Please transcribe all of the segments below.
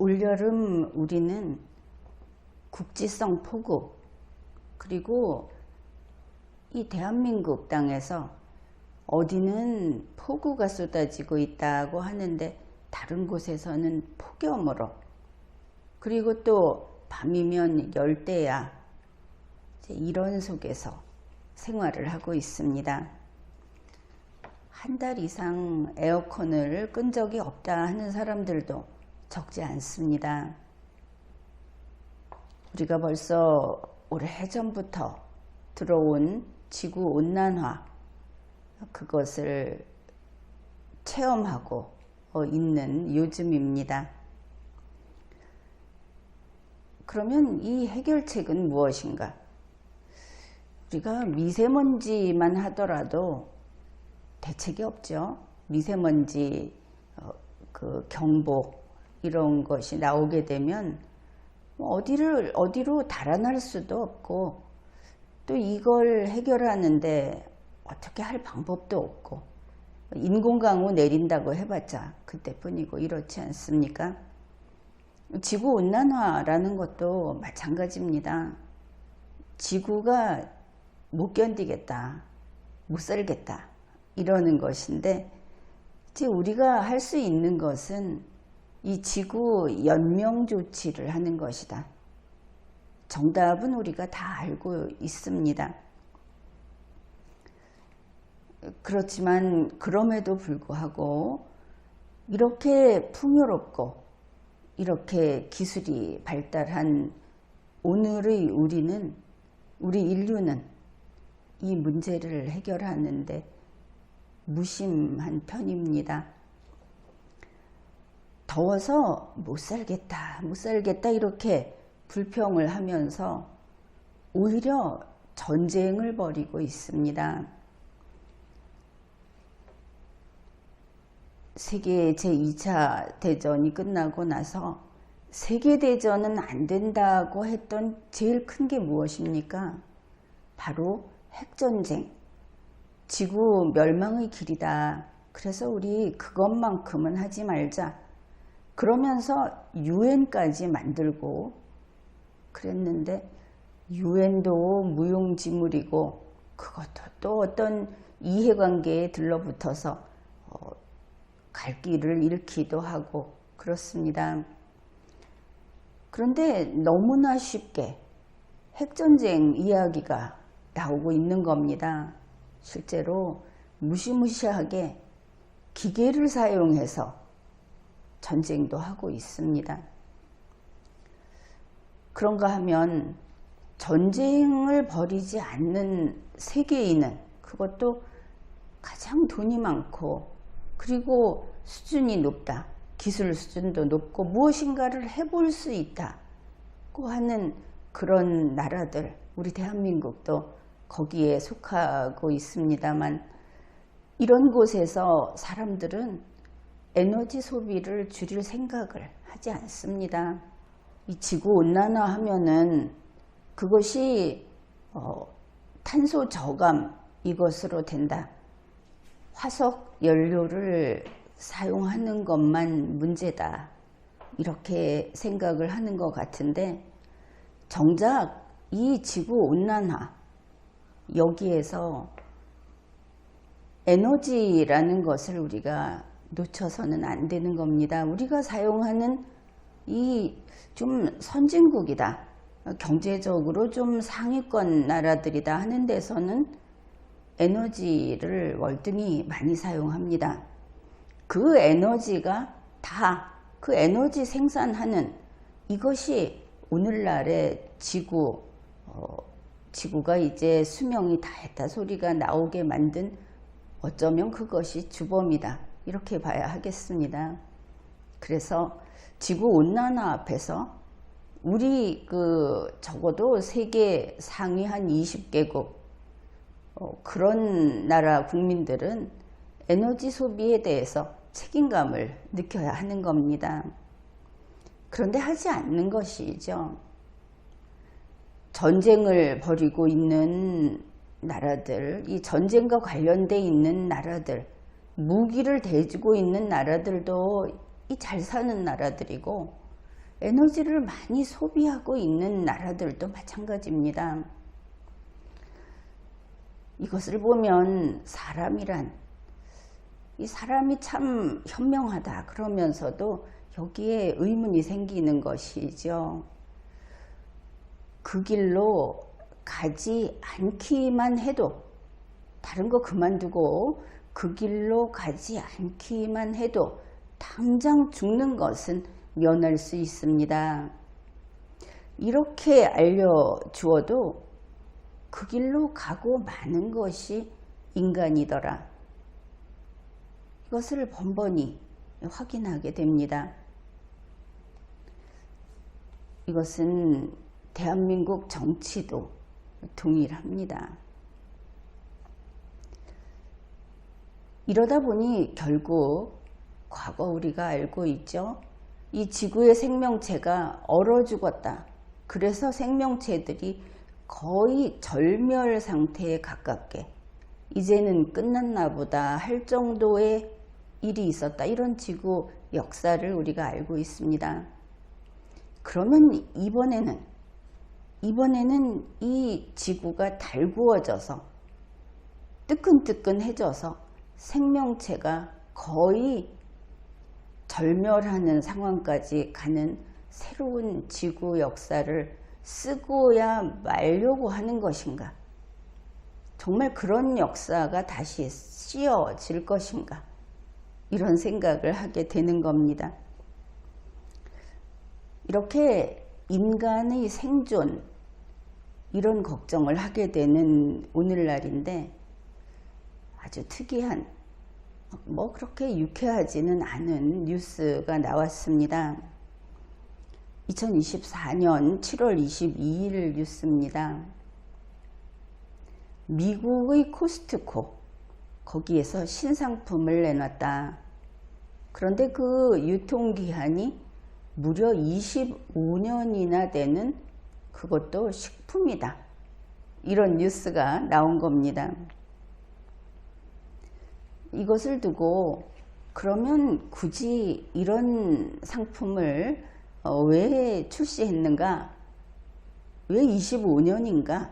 올여름 우리는 국지성 폭우, 그리고 이 대한민국 땅에서 어디는 폭우가 쏟아지고 있다고 하는데 다른 곳에서는 폭염으로, 그리고 또 밤이면 열대야, 이런 속에서 생활을 하고 있습니다. 한 달 이상 에어컨을 끈 적이 없다 하는 사람들도 적지 않습니다. 우리가 벌써 오래전부터 들어온 지구온난화, 그것을 체험하고 있는 요즘입니다. 그러면 이 해결책은 무엇인가? 우리가 미세먼지만 하더라도 대책이 없죠. 미세먼지 그 경보 이런 것이 나오게 되면 어디로 달아날 수도 없고, 또 이걸 해결하는데 어떻게 할 방법도 없고, 인공강우 내린다고 해봤자 그때뿐이고 이렇지 않습니까? 지구온난화라는 것도 마찬가지입니다. 지구가 못 견디겠다, 못 살겠다 이러는 것인데, 이제 우리가 할 수 있는 것은 이 지구 연명 조치를 하는 것이다. 정답은 우리가 다 알고 있습니다. 그렇지만 그럼에도 불구하고 이렇게 풍요롭고 이렇게 기술이 발달한 오늘의 우리 인류는 이 문제를 해결하는데 무심한 편입니다. 더워서 못 살겠다 이렇게 불평을 하면서 오히려 전쟁을 벌이고 있습니다. 세계 제2차 대전이 끝나고 나서 세계대전은 안 된다고 했던 제일 큰 게 무엇입니까? 바로 핵전쟁, 지구 멸망의 길이다. 그래서 우리 그것만큼은 하지 말자. 그러면서 유엔까지 만들고 그랬는데, 유엔도 무용지물이고 그것도 또 어떤 이해관계에 들러붙어서 갈 길을 잃기도 하고 그렇습니다. 그런데 너무나 쉽게 핵전쟁 이야기가 나오고 있는 겁니다. 실제로 무시무시하게 기계를 사용해서 전쟁도 하고 있습니다. 그런가 하면 전쟁을 벌이지 않는 세계인은, 그것도 가장 돈이 많고 그리고 수준이 높다, 기술 수준도 높고 무엇인가를 해볼 수 있다고 하는 그런 나라들, 우리 대한민국도 거기에 속하고 있습니다만, 이런 곳에서 사람들은 에너지 소비를 줄일 생각을 하지 않습니다. 이 지구온난화 하면은 그것이 탄소 저감 이것으로 된다, 화석 연료를 사용하는 것만 문제다, 이렇게 생각을 하는 것 같은데, 정작 이 지구온난화, 여기에서 에너지라는 것을 우리가 놓쳐서는 안 되는 겁니다. 우리가 사용하는 이 좀 선진국이다, 경제적으로 좀 상위권 나라들이다 하는 데서는 에너지를 월등히 많이 사용합니다. 그 에너지가 다, 그 에너지 생산하는 이것이 오늘날의 지구가 이제 수명이 다했다 소리가 나오게 만든, 어쩌면 그것이 주범이다, 이렇게 봐야 하겠습니다. 그래서 지구온난화 앞에서 우리 적어도 세계 상위 한 20개국 그런 나라 국민들은 에너지 소비에 대해서 책임감을 느껴야 하는 겁니다. 그런데 하지 않는 것이죠. 전쟁을 벌이고 있는 나라들, 이 전쟁과 관련돼 있는 나라들, 무기를 대지고 있는 나라들도 이 잘 사는 나라들이고, 에너지를 많이 소비하고 있는 나라들도 마찬가지입니다. 이것을 보면 사람이란, 이 사람이 참 현명하다 그러면서도 여기에 의문이 생기는 것이죠. 그 길로 가지 않기만 해도, 다른 거 그만두고 그 길로 가지 않기만 해도 당장 죽는 것은 면할 수 있습니다. 이렇게 알려주어도 그 길로 가고 마는 것이 인간이더라. 이것을 번번이 확인하게 됩니다. 이것은 대한민국 정치도 동일합니다. 이러다 보니 결국 과거 우리가 알고 있죠. 이 지구의 생명체가 얼어 죽었다. 그래서 생명체들이 거의 절멸 상태에 가깝게 이제는 끝났나 보다 할 정도의 일이 있었다. 이런 지구 역사를 우리가 알고 있습니다. 그러면 이번에는 이 지구가 달구어져서 뜨끈뜨끈해져서 생명체가 거의 절멸하는 상황까지 가는 새로운 지구 역사를 쓰고야 말려고 하는 것인가? 정말 그런 역사가 다시 씌어질 것인가? 이런 생각을 하게 되는 겁니다. 이렇게 인간의 생존, 이런 걱정을 하게 되는 오늘날인데 아주 특이한, 뭐 그렇게 유쾌하지는 않은 뉴스가 나왔습니다. 2024년 7월 22일 뉴스입니다. 미국의 코스트코, 거기에서 신상품을 내놨다. 그런데 그 유통기한이 무려 25년이나 되는, 그것도 식품이다. 이런 뉴스가 나온 겁니다. 이것을 두고 그러면 굳이 이런 상품을 왜 출시했는가? 왜 25년인가?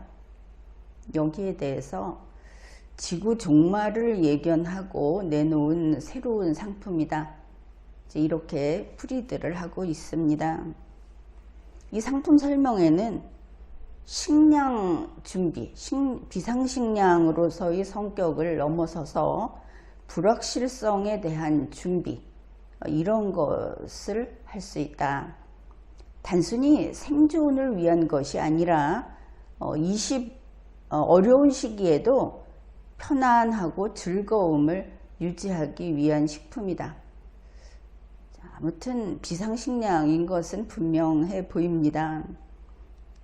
여기에 대해서 지구 종말을 예견하고 내놓은 새로운 상품이다. 이렇게 풀이들을 하고 있습니다. 이 상품 설명에는 식량 준비, 비상식량으로서의 성격을 넘어서서 불확실성에 대한 준비, 이런 것을 할 수 있다. 단순히 생존을 위한 것이 아니라 어려운 시기에도 편안하고 즐거움을 유지하기 위한 식품이다. 아무튼 비상식량인 것은 분명해 보입니다.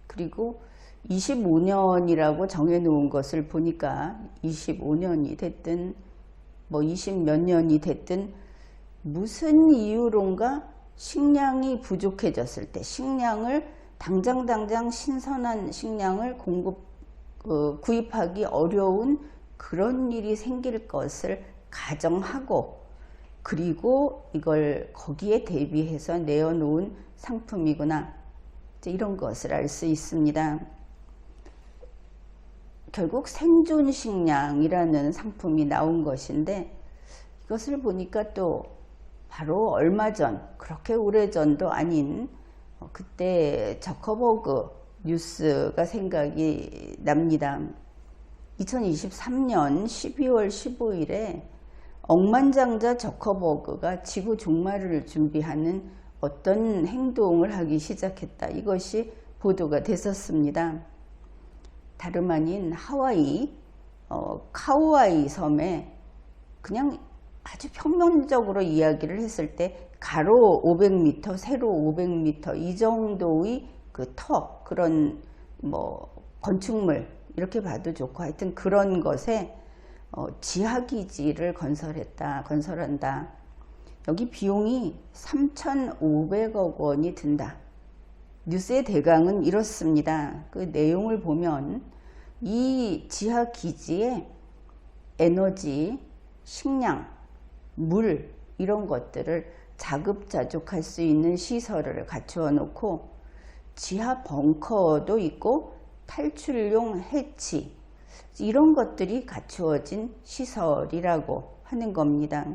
그리고 25년이라고 정해놓은 것을 보니까 25년이 됐든 뭐 20몇 년이 됐든 무슨 이유론가 식량이 부족해졌을 때, 식량을 당장 신선한 식량을 구입하기 어려운 그런 일이 생길 것을 가정하고, 그리고 이걸 거기에 대비해서 내어놓은 상품이구나, 이런 것을 알 수 있습니다. 결국 생존식량이라는 상품이 나온 것인데, 이것을 보니까 또 바로 얼마 전, 그렇게 오래전도 아닌 그때 저커버그 뉴스가 생각이 납니다. 2023년 12월 15일에 억만장자 저커버그가 지구 종말을 준비하는 어떤 행동을 하기 시작했다. 이것이 보도가 됐었습니다. 다름 아닌 하와이 카우아이 섬에 그냥 아주 평면적으로 이야기를 했을 때 가로 500m, 세로 500m 이 정도의 그 터, 그런 뭐 건축물, 이렇게 봐도 좋고 하여튼 그런 것에 지하기지를 건설한다. 여기 비용이 3,500억 원이 든다. 뉴스의 대강은 이렇습니다. 그 내용을 보면 이 지하기지에 에너지, 식량, 물, 이런 것들을 자급자족할 수 있는 시설을 갖추어 놓고 지하 벙커도 있고 탈출용 해치 이런 것들이 갖추어진 시설이라고 하는 겁니다.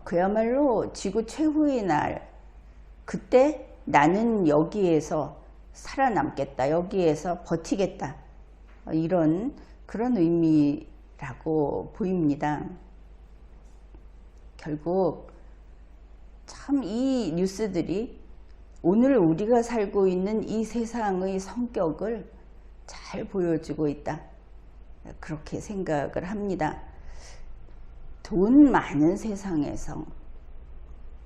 그야말로 지구 최후의 날, 그때 나는 여기에서 살아남겠다, 여기에서 버티겠다, 이런 그런 의미라고 보입니다. 결국 참 이 뉴스들이 오늘 우리가 살고 있는 이 세상의 성격을 잘 보여주고 있다, 그렇게 생각을 합니다. 돈 많은 세상에서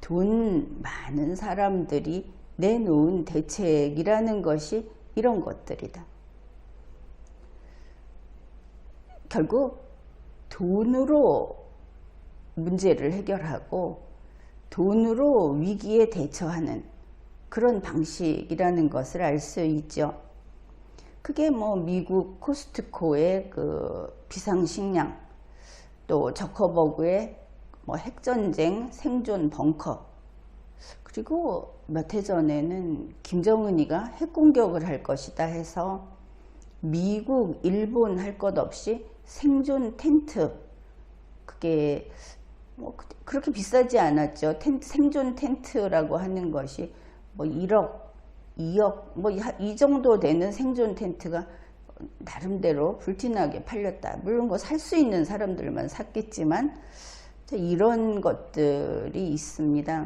돈 많은 사람들이 내놓은 대책이라는 것이 이런 것들이다. 결국 돈으로 문제를 해결하고 돈으로 위기에 대처하는 그런 방식이라는 것을 알 수 있죠. 그게 뭐 미국 코스트코의 그 비상식량, 또 저커버그의 뭐 핵전쟁 생존 벙커, 그리고 몇 해 전에는 김정은이가 핵공격을 할 것이다 해서 미국, 일본 할 것 없이 생존 텐트, 그게 뭐 그렇게 비싸지 않았죠. 생존 텐트라고 하는 것이 뭐 1억, 2억 뭐 이 정도 되는 생존 텐트가 나름대로 불티나게 팔렸다. 물론 뭐 살 수 있는 사람들만 샀겠지만 이런 것들이 있습니다.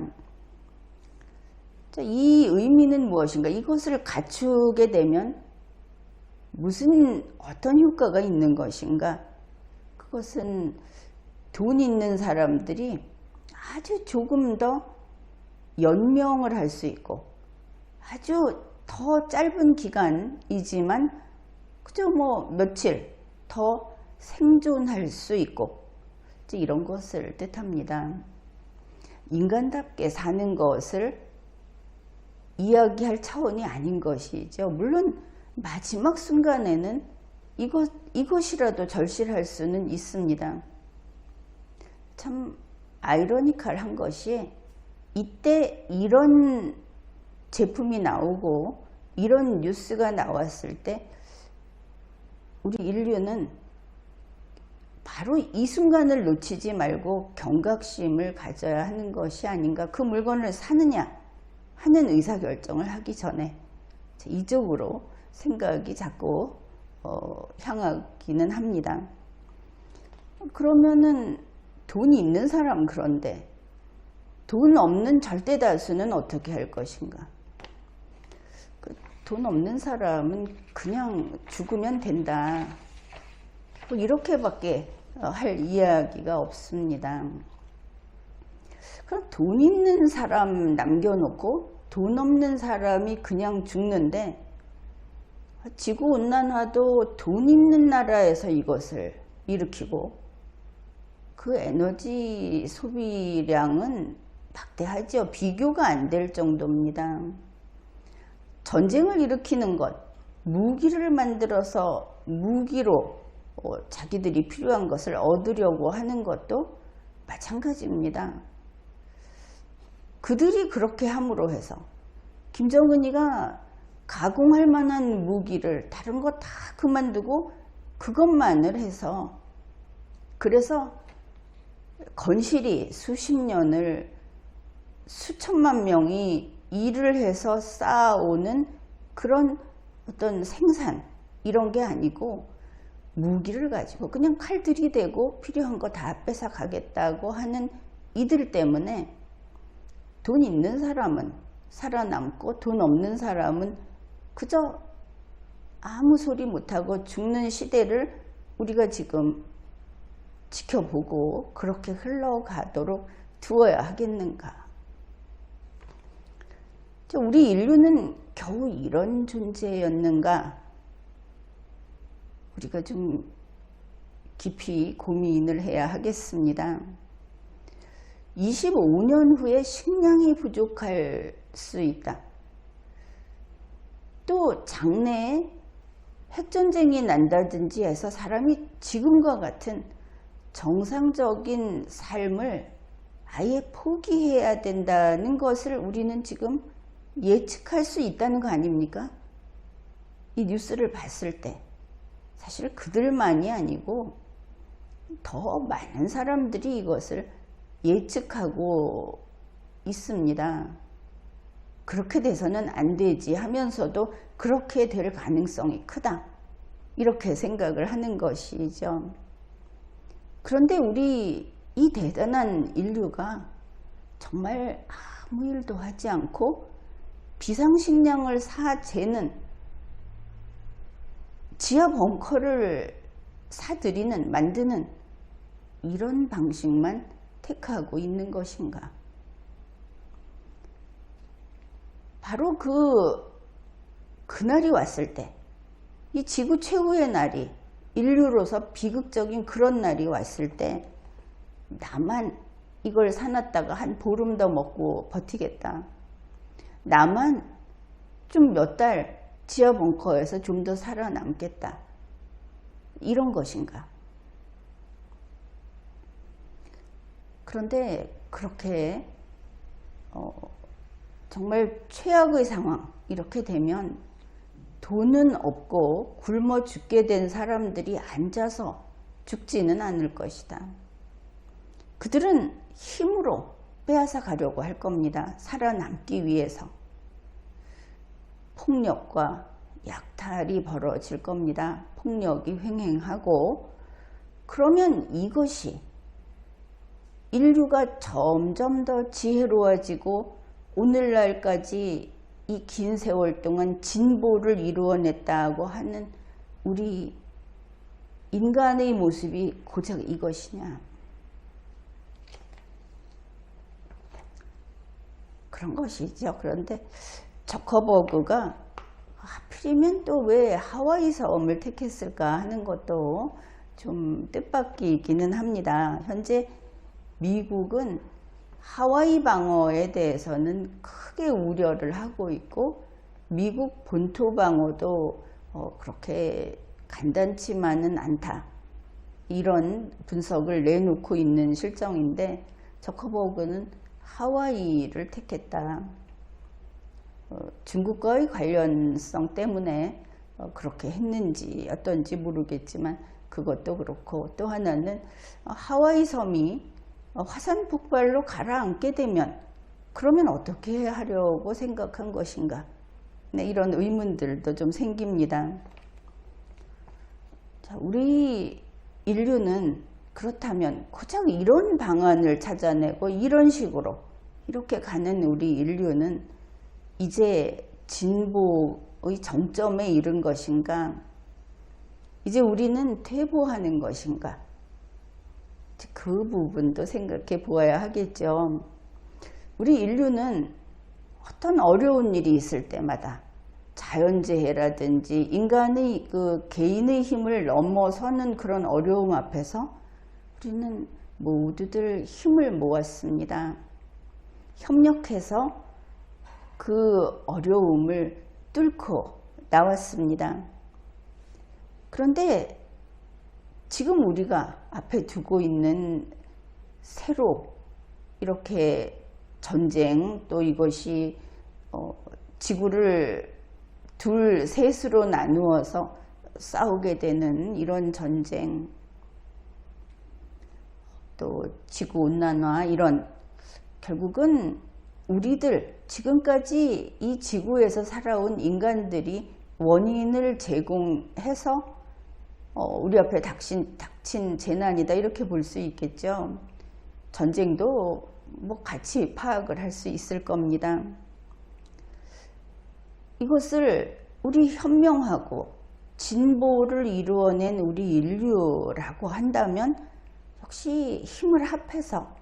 이 의미는 무엇인가? 이것을 갖추게 되면 어떤 효과가 있는 것인가? 그것은 돈 있는 사람들이 아주 조금 더 연명을 할 수 있고 아주 더 짧은 기간이지만 그저 뭐 며칠 더 생존할 수 있고 이런 것을 뜻합니다. 인간답게 사는 것을 이야기할 차원이 아닌 것이죠. 물론 마지막 순간에는 이것이라도 절실할 수는 있습니다. 참 아이러니컬한 것이 이때 이런 제품이 나오고 이런 뉴스가 나왔을 때 우리 인류는 바로 이 순간을 놓치지 말고 경각심을 가져야 하는 것이 아닌가. 그 물건을 사느냐 하는 의사결정을 하기 전에 이쪽으로 생각이 자꾸 향하기는 합니다. 그러면은 돈이 있는 사람, 그런데 돈 없는 절대 다수는 어떻게 할 것인가? 돈 없는 사람은 그냥 죽으면 된다, 뭐 이렇게밖에 할 이야기가 없습니다. 그럼 돈 있는 사람 남겨놓고 돈 없는 사람이 그냥 죽는데, 지구온난화도 돈 있는 나라에서 이것을 일으키고 그 에너지 소비량은 막대하죠. 비교가 안 될 정도입니다. 전쟁을 일으키는 것, 무기를 만들어서 무기로 자기들이 필요한 것을 얻으려고 하는 것도 마찬가지입니다. 그들이 그렇게 함으로 해서 김정은이가 가공할 만한 무기를 다른 거 다 그만두고 그것만을 해서, 그래서 건실이 수십 년을 수천만 명이 일을 해서 쌓아오는 그런 어떤 생산, 이런 게 아니고 무기를 가지고 그냥 칼 들이대고 필요한 거 다 뺏어 가겠다고 하는 이들 때문에 돈 있는 사람은 살아남고 돈 없는 사람은 그저 아무 소리 못하고 죽는 시대를 우리가 지금 지켜보고 그렇게 흘러가도록 두어야 하겠는가. 우리 인류는 겨우 이런 존재였는가? 우리가 좀 깊이 고민을 해야 하겠습니다. 25년 후에 식량이 부족할 수 있다. 또 장래에 핵전쟁이 난다든지 해서 사람이 지금과 같은 정상적인 삶을 아예 포기해야 된다는 것을 우리는 지금 예측할 수 있다는 거 아닙니까? 이 뉴스를 봤을 때 사실 그들만이 아니고 더 많은 사람들이 이것을 예측하고 있습니다. 그렇게 돼서는 안 되지 하면서도 그렇게 될 가능성이 크다. 이렇게 생각을 하는 것이죠. 그런데 우리 이 대단한 인류가 정말 아무 일도 하지 않고 비상식량을 사재는 지하 벙커를 사들이는, 만드는 이런 방식만 택하고 있는 것인가? 바로 그날이 왔을 때, 이 지구 최후의 날이, 인류로서 비극적인 그런 날이 왔을 때 나만 이걸 사놨다가 한 보름 더 먹고 버티겠다. 나만 좀 몇 달 지하 벙커에서 좀 더 살아남겠다. 이런 것인가? 그런데 그렇게 정말 최악의 상황 이렇게 되면 돈은 없고 굶어 죽게 된 사람들이 앉아서 죽지는 않을 것이다. 그들은 힘으로 빼앗아 가려고 할 겁니다. 살아남기 위해서. 폭력과 약탈이 벌어질 겁니다. 폭력이 횡행하고, 그러면 이것이 인류가 점점 더 지혜로워지고 오늘날까지 이 긴 세월 동안 진보를 이루어냈다고 하는 우리 인간의 모습이 고작 이것이냐? 그런 것이죠. 그런데 저커버그가 하필이면 또 왜 하와이 섬을 택했을까 하는 것도 좀 뜻밖이기는 합니다. 현재 미국은 하와이 방어에 대해서는 크게 우려를 하고 있고, 미국 본토 방어도 그렇게 간단치만은 않다. 이런 분석을 내놓고 있는 실정인데, 저커버그는 하와이를 택했다. 중국과의 관련성 때문에 그렇게 했는지 어떤지 모르겠지만 그것도 그렇고, 또 하나는 하와이 섬이 화산 폭발로 가라앉게 되면 그러면 어떻게 하려고 생각한 것인가? 네, 이런 의문들도 좀 생깁니다. 자, 우리 인류는 그렇다면 고작 이런 방안을 찾아내고 이런 식으로 이렇게 가는 우리 인류는 이제 진보의 정점에 이른 것인가? 이제 우리는 퇴보하는 것인가? 그 부분도 생각해 보아야 하겠죠. 우리 인류는 어떤 어려운 일이 있을 때마다 자연재해라든지 인간의 그 개인의 힘을 넘어서는 그런 어려움 앞에서 우리는 모두들 힘을 모았습니다. 협력해서 그 어려움을 뚫고 나왔습니다. 그런데 지금 우리가 앞에 두고 있는 새로 이렇게 전쟁, 또 이것이 지구를 둘, 셋으로 나누어서 싸우게 되는 이런 전쟁, 또 지구온난화, 이런, 결국은 우리들 지금까지 이 지구에서 살아온 인간들이 원인을 제공해서 우리 앞에 닥친 재난이다, 이렇게 볼 수 있겠죠. 전쟁도 뭐 같이 파악을 할 수 있을 겁니다. 이것을 우리 현명하고 진보를 이루어낸 우리 인류라고 한다면 역시 힘을 합해서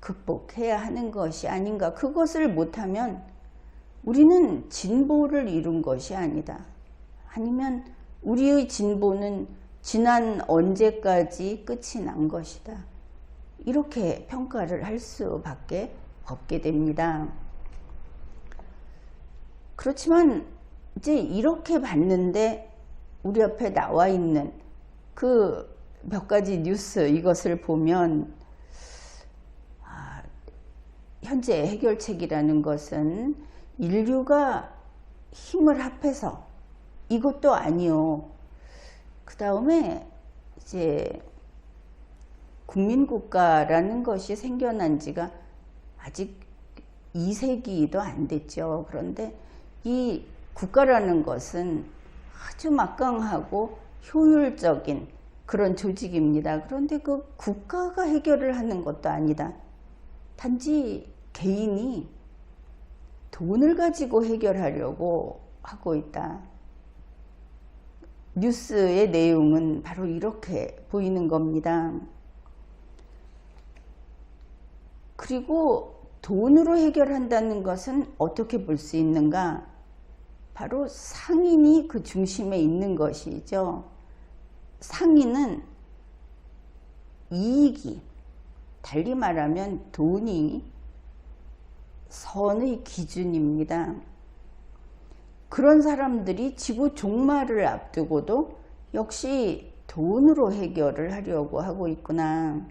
극복해야 하는 것이 아닌가. 그것을 못하면 우리는 진보를 이룬 것이 아니다. 아니면 우리의 진보는 지난 언제까지 끝이 난 것이다. 이렇게 평가를 할 수밖에 없게 됩니다. 그렇지만 이제 이렇게 봤는데 우리 앞에 나와 있는 그 몇 가지 뉴스, 이것을 보면 현재 해결책이라는 것은 인류가 힘을 합해서 이것도 아니요. 그 다음에 이제 국민국가라는 것이 생겨난 지가 아직 2세기도 안 됐죠. 그런데 이 국가라는 것은 아주 막강하고 효율적인 그런 조직입니다. 그런데 그 국가가 해결을 하는 것도 아니다. 단지 개인이 돈을 가지고 해결하려고 하고 있다. 뉴스의 내용은 바로 이렇게 보이는 겁니다. 그리고 돈으로 해결한다는 것은 어떻게 볼 수 있는가? 바로 상인이 그 중심에 있는 것이죠. 상인은 이익이, 달리 말하면 돈이 선의 기준입니다. 그런 사람들이 지구 종말을 앞두고도 역시 돈으로 해결을 하려고 하고 있구나.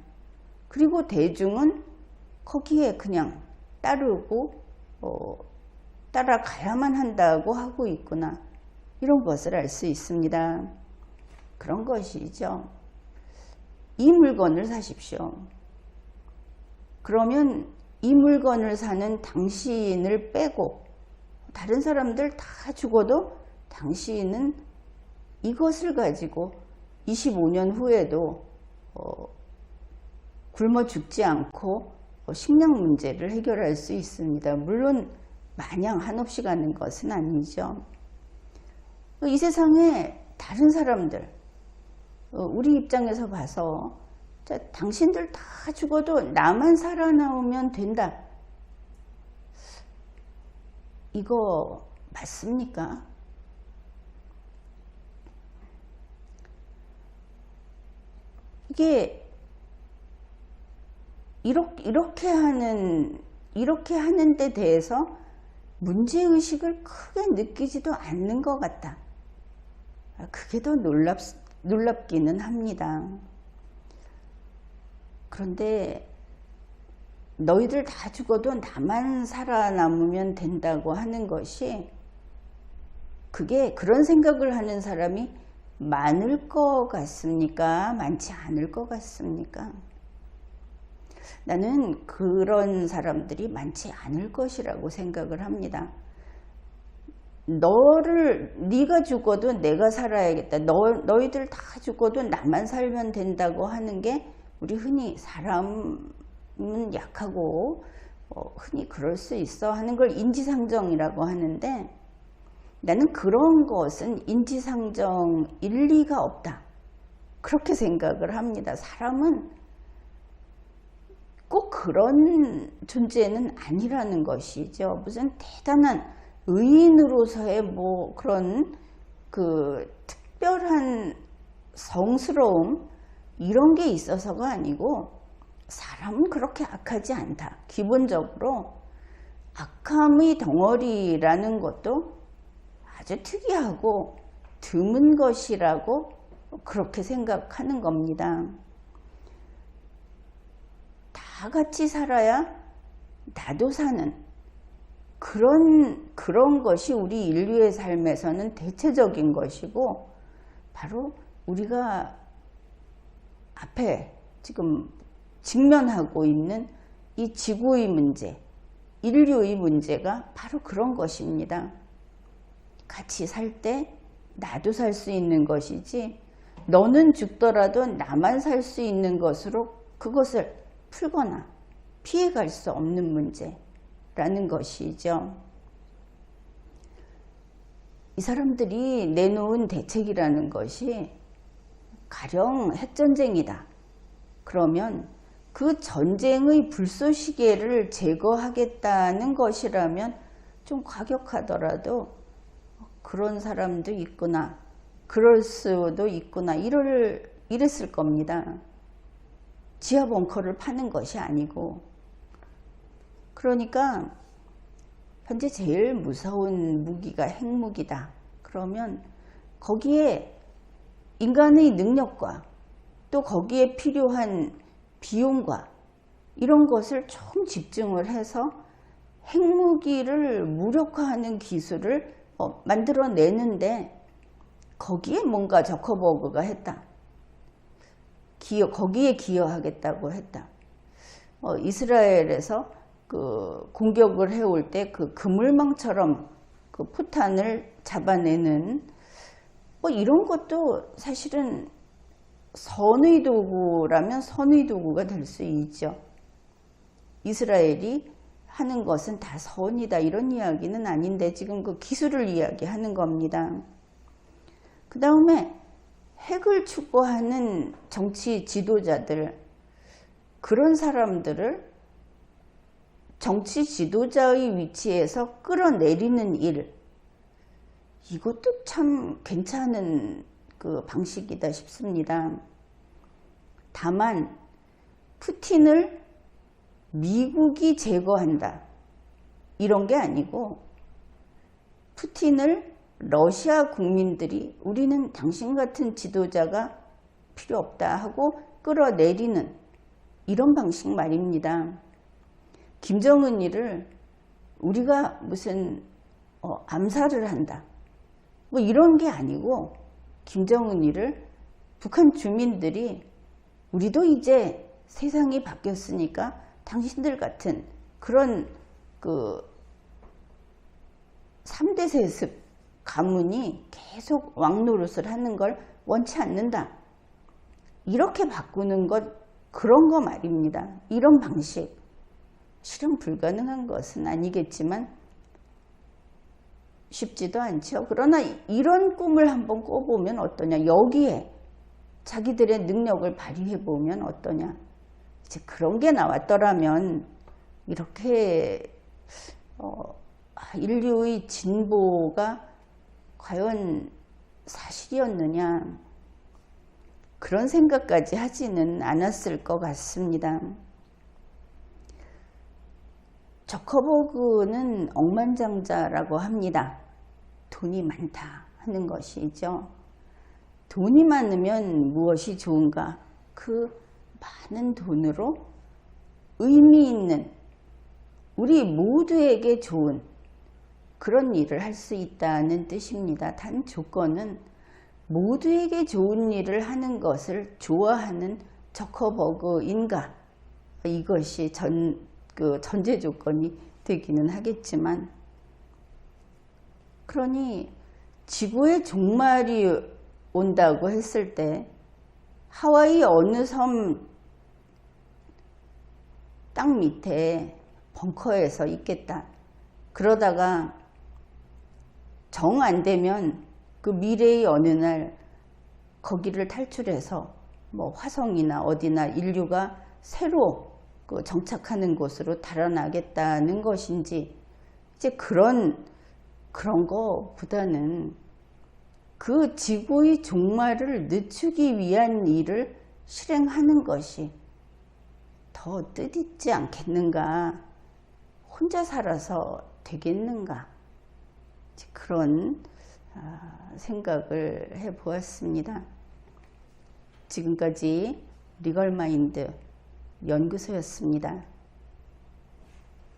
그리고 대중은 거기에 그냥 따르고 따라가야만 한다고 하고 있구나. 이런 것을 알 수 있습니다. 그런 것이죠. 이 물건을 사십시오. 그러면 이 물건을 사는 당신을 빼고 다른 사람들 다 죽어도 당신은 이것을 가지고 25년 후에도 굶어 죽지 않고 식량 문제를 해결할 수 있습니다. 물론 마냥 한없이 가는 것은 아니죠. 이 세상에 다른 사람들, 우리 입장에서 봐서 자, 당신들 다 죽어도 나만 살아나오면 된다. 이거 맞습니까? 이게 이렇게 하는 데 대해서 문제의식을 크게 느끼지도 않는 것 같다. 그게 더 놀랍기는 합니다. 그런데 너희들 다 죽어도 나만 살아남으면 된다고 하는 것이 그게 그런 생각을 하는 사람이 많을 것 같습니까? 많지 않을 것 같습니까? 나는 그런 사람들이 많지 않을 것이라고 생각을 합니다. 네가 죽어도 내가 살아야겠다. 너희들 다 죽어도 나만 살면 된다고 하는 게 우리 흔히 사람은 약하고 흔히 그럴 수 있어 하는 걸 인지상정이라고 하는데 나는 그런 것은 인지상정 일리가 없다. 그렇게 생각을 합니다. 사람은 꼭 그런 존재는 아니라는 것이죠. 무슨 대단한 의인으로서의 뭐 그런 그 특별한 성스러움 이런 게 있어서가 아니고 사람은 그렇게 악하지 않다. 기본적으로 악함의 덩어리라는 것도 아주 특이하고 드문 것이라고 그렇게 생각하는 겁니다. 다 같이 살아야 나도 사는 그런 것이 우리 인류의 삶에서는 대체적인 것이고 바로 우리가 앞에 지금 직면하고 있는 이 지구의 문제, 인류의 문제가 바로 그런 것입니다. 같이 살 때 나도 살 수 있는 것이지 너는 죽더라도 나만 살 수 있는 것으로 그것을 풀거나 피해갈 수 없는 문제라는 것이죠. 이 사람들이 내놓은 대책이라는 것이 가령 핵전쟁이다. 그러면 그 전쟁의 불쏘시개를 제거하겠다는 것이라면 좀 과격하더라도 그런 사람도 있구나. 그럴 수도 있구나. 이랬을 겁니다. 지하 벙커를 파는 것이 아니고. 그러니까 현재 제일 무서운 무기가 핵무기다. 그러면 거기에 인간의 능력과 또 거기에 필요한 비용과 이런 것을 총 집중을 해서 핵무기를 무력화하는 기술을 만들어내는데 거기에 뭔가 저커버그가 했다. 거기에 기여하겠다고 했다. 이스라엘에서 그 공격을 해올 때 그 그물망처럼 그 포탄을 잡아내는 이런 것도 사실은 선의 도구라면 선의 도구가 될 수 있죠. 이스라엘이 하는 것은 다 선이다 이런 이야기는 아닌데 지금 그 기술을 이야기하는 겁니다. 그 다음에 핵을 추구하는 정치 지도자들, 그런 사람들을 정치 지도자의 위치에서 끌어내리는 일, 이것도 참 괜찮은 그 방식이다 싶습니다. 다만 푸틴을 미국이 제거한다 이런 게 아니고 푸틴을 러시아 국민들이 우리는 당신 같은 지도자가 필요 없다 하고 끌어내리는 이런 방식 말입니다. 김정은이를 우리가 무슨 암살을 한다 뭐 이런 게 아니고 김정은이를 북한 주민들이 우리도 이제 세상이 바뀌었으니까 당신들 같은 그런 그 3대 세습 가문이 계속 왕노릇을 하는 걸 원치 않는다. 이렇게 바꾸는 것, 그런 거 말입니다. 이런 방식. 실현 불가능한 것은 아니겠지만 쉽지도 않죠. 그러나 이런 꿈을 한번 꿔보면 어떠냐. 여기에 자기들의 능력을 발휘해 보면 어떠냐. 이제 그런 게 나왔더라면 이렇게 인류의 진보가 과연 사실이었느냐 그런 생각까지 하지는 않았을 것 같습니다. 저커버그는 억만장자라고 합니다. 돈이 많다 하는 것이죠. 돈이 많으면 무엇이 좋은가? 그 많은 돈으로 의미 있는 우리 모두에게 좋은 그런 일을 할 수 있다는 뜻입니다. 단 조건은 모두에게 좋은 일을 하는 것을 좋아하는 저커버그인가? 이것이 전제 조건이 되기는 하겠지만, 그러니 지구의 종말이 온다고 했을 때 하와이 어느 섬 땅 밑에 벙커에서 있겠다. 그러다가 정 안 되면 그 미래의 어느 날 거기를 탈출해서 뭐 화성이나 어디나 인류가 새로 그 정착하는 곳으로 달아나겠다는 것인지, 이제 그런 거보다는 그 지구의 종말을 늦추기 위한 일을 실행하는 것이 더 뜻있지 않겠는가? 혼자 살아서 되겠는가? 그런 생각을 해보았습니다. 지금까지 리걸마인드 연구소였습니다.